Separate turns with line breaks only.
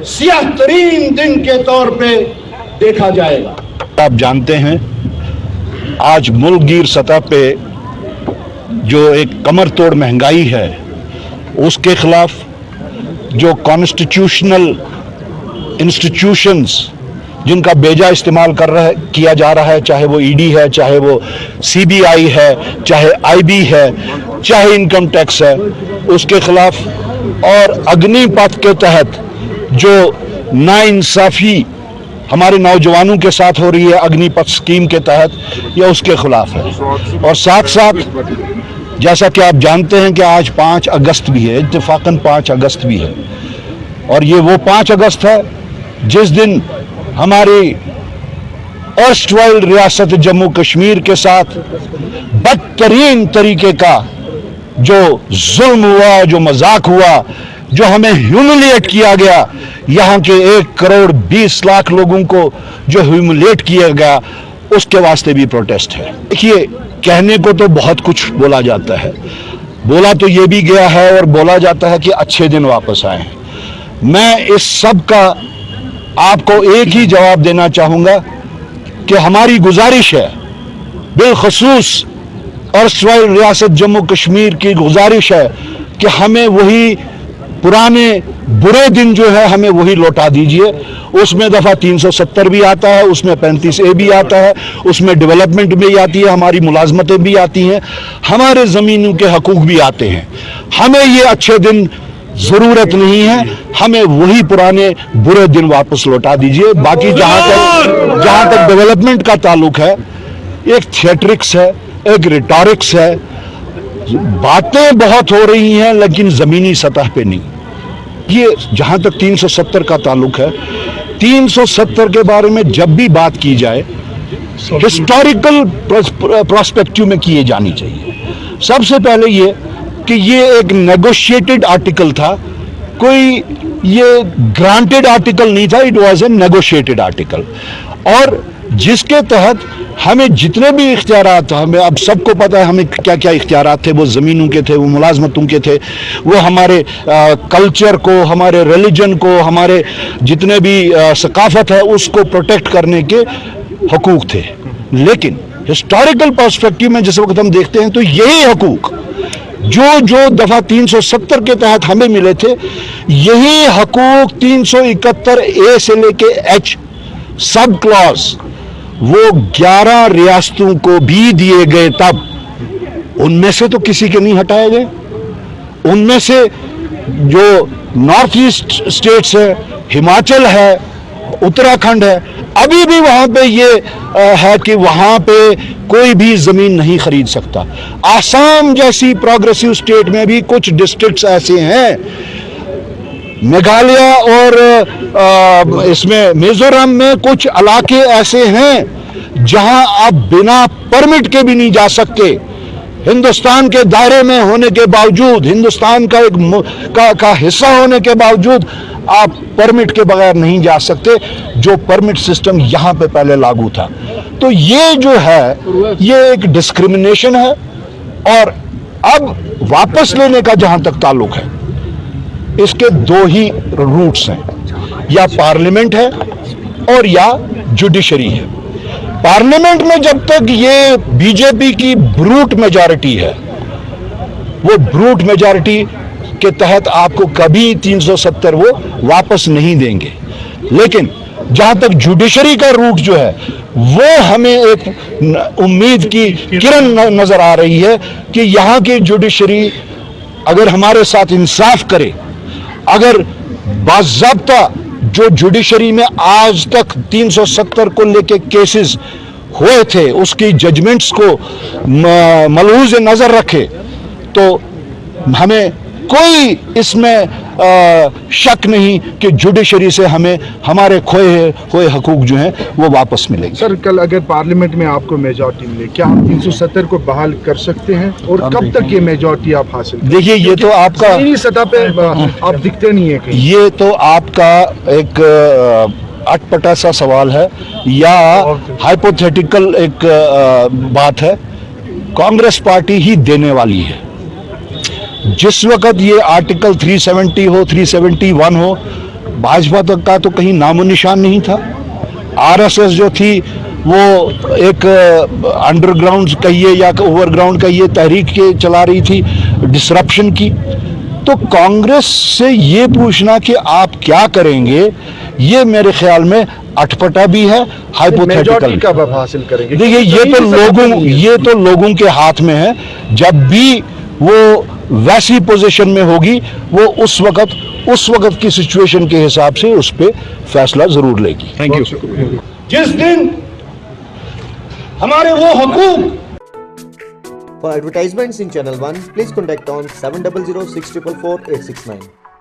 सियाह तरीन दिन के तौर पे देखा जाएगा।
आप जानते हैं आज मुल्कगीर सतह पे जो एक कमर तोड़ महंगाई है उसके खिलाफ जो कॉन्स्टिट्यूशनल इंस्टीट्यूशंस जिनका बेजा इस्तेमाल किया जा रहा है, चाहे वो ईडी है, चाहे वो सीबीआई है, चाहे आईबी है, चाहे इनकम टैक्स है, उसके खिलाफ और अग्निपथ के तहत जो नाइंसाफी हमारे नौजवानों के साथ हो रही है अग्निपथ स्कीम के तहत, यह उसके खिलाफ है। और साथ साथ जैसा कि आप जानते हैं कि आज 5 अगस्त भी है, इत्तेफाकन 5 अगस्त भी है, और ये वो 5 अगस्त है जिस दिन हमारी अर्स्टवाइल रियासत जम्मू कश्मीर के साथ बदतरीन तरीके का जो जुल्म हुआ, जो मजाक हुआ, जो हमें ह्यूमिलिएट किया गया, यहाँ के 1 करोड़ 20 लाख लोगों को जो ह्यूमिलिएट किया गया, उसके वास्ते भी प्रोटेस्ट है। देखिए, कहने को तो बहुत कुछ बोला जाता है, बोला तो ये भी गया है और बोला जाता है कि अच्छे दिन वापस आए हैं। मैं इस सब का आपको एक ही जवाब देना चाहूंगा कि हमारी गुजारिश है, बिलखसूस अर्स्टवाइल रियासत जम्मू कश्मीर की गुजारिश है कि हमें वही पुराने बुरे दिन जो है हमें वही लौटा दीजिए। उसमें दफा 370 भी आता है, उसमें 35A भी आता है, उसमें डेवलपमेंट भी आती है, हमारी मुलाजमतें भी आती हैं, हमारे ज़मीनों के हकूक भी आते हैं। हमें ये अच्छे दिन ज़रूरत नहीं है, हमें वही पुराने बुरे दिन वापस लौटा दीजिए। बाकी जहां तक डेवलपमेंट का ताल्लुक है, एक थिएट्रिक्स है, एक रिटॉरिक्स है, बातें बहुत हो रही हैं लेकिन ज़मीनी सतह पे नहीं। ये जहां तक 370 का ताल्लुक है, 370 के बारे में जब भी बात की जाए हिस्टोरिकल प्रोस्पेक्टिव में किए जानी चाहिए। सबसे पहले ये कि ये एक नेगोशिएटेड आर्टिकल था, कोई ये ग्रांटेड आर्टिकल नहीं था, it was a negotiated article, और जिसके तहत हमें जितने भी इख्तियारात, हमें अब सबको पता है हमें क्या क्या इख्तियारात थे, वो ज़मीनों के थे, वो मुलाजमतों के थे, वो हमारे कल्चर को, हमारे रिलीजन को, हमारे जितने भी सकाफत है उसको प्रोटेक्ट करने के हकूक थे। लेकिन हिस्टोरिकल पर्सपेक्टिव में जिस वक्त हम देखते हैं तो यही हकूक जो दफा 370 के तहत हमें मिले थे, यही हकूक 371A से लेके H सब क्लॉज वो 11 रियासतों को भी दिए गए, तब उनमें से तो किसी के नहीं हटाए गए। उनमें से जो नॉर्थ ईस्ट स्टेट्स है, हिमाचल है, उत्तराखंड है, अभी भी वहां पे ये है कि वहां पे कोई भी जमीन नहीं खरीद सकता। आसाम जैसी प्रोग्रेसिव स्टेट में भी कुछ डिस्ट्रिक्ट्स ऐसे हैं, मेघालय और इसमें मिजोरम में कुछ इलाके ऐसे हैं जहां आप बिना परमिट के भी नहीं जा सकते। हिंदुस्तान के दायरे में होने के बावजूद, हिंदुस्तान का एक का हिस्सा होने के बावजूद आप परमिट के बगैर नहीं जा सकते, जो परमिट सिस्टम यहां पे पहले लागू था। तो ये जो है ये एक डिस्क्रिमिनेशन है। और अब वापस लेने का जहां तक ताल्लुक है, इसके 2 ही रूट्स हैं, या पार्लियामेंट है और या जुडिशरी है। पार्लियामेंट में जब तक ये बीजेपी की ब्रूट मेजॉरिटी है, वो ब्रूट मेजॉरिटी के तहत आपको कभी 370 वो वापस नहीं देंगे। लेकिन जहां तक जुडिशरी का रूट जो है, वो हमें एक उम्मीद की किरण नजर आ रही है कि यहां की जुडिशरी अगर हमारे साथ इंसाफ करे, अगर बाज़ाब्ता जो जुडिशरी में आज तक 370 को लेके केसेस हुए थे उसकी जजमेंट्स को मलहूज़ नजर रखे, तो हमें कोई इसमें शक नहीं कि जुडिशरी से हमें हमारे खोए हुए हकूक जो हैं वो वापस मिलेंगे।
सर, कल अगर पार्लियामेंट में आपको मेजॉरिटी मिले, क्या आप 370 को बहाल कर सकते हैं, और कब तक ये मेजॉरिटी आप हासिल करें?
देखिए, ये तो आपका
सतह पे आप दिखते नहीं है कहीं।
ये तो आपका एक अटपटा सा सवाल है या हाइपोथेटिकल एक बात है। कांग्रेस पार्टी ही देने वाली है। जिस वक्त ये आर्टिकल 370 हो, 371 हो, भाजपा तक का तो कहीं नामो निशान नहीं था। आरएसएस जो थी वो एक अंडरग्राउंड कहिए या ओवरग्राउंड कहिए तहरीक के चला रही थी डिसरप्शन की। तो कांग्रेस से ये पूछना कि आप क्या करेंगे, ये मेरे ख्याल में अटपटा भी है, हाइपोथेटिकल।
मेजॉरिटी कब आप हासिल करेंगे?
देखिए ये तो लोगों के हाथ में है। जब भी वो वैसी पोजीशन में होगी वो उस वक्त की सिचुएशन के हिसाब से उस पे फैसला जरूर लेगी।
Thank you.
जिस दिन हमारे वो हुकूक
For advertisements in Channel 1, please contact on 700 644 869.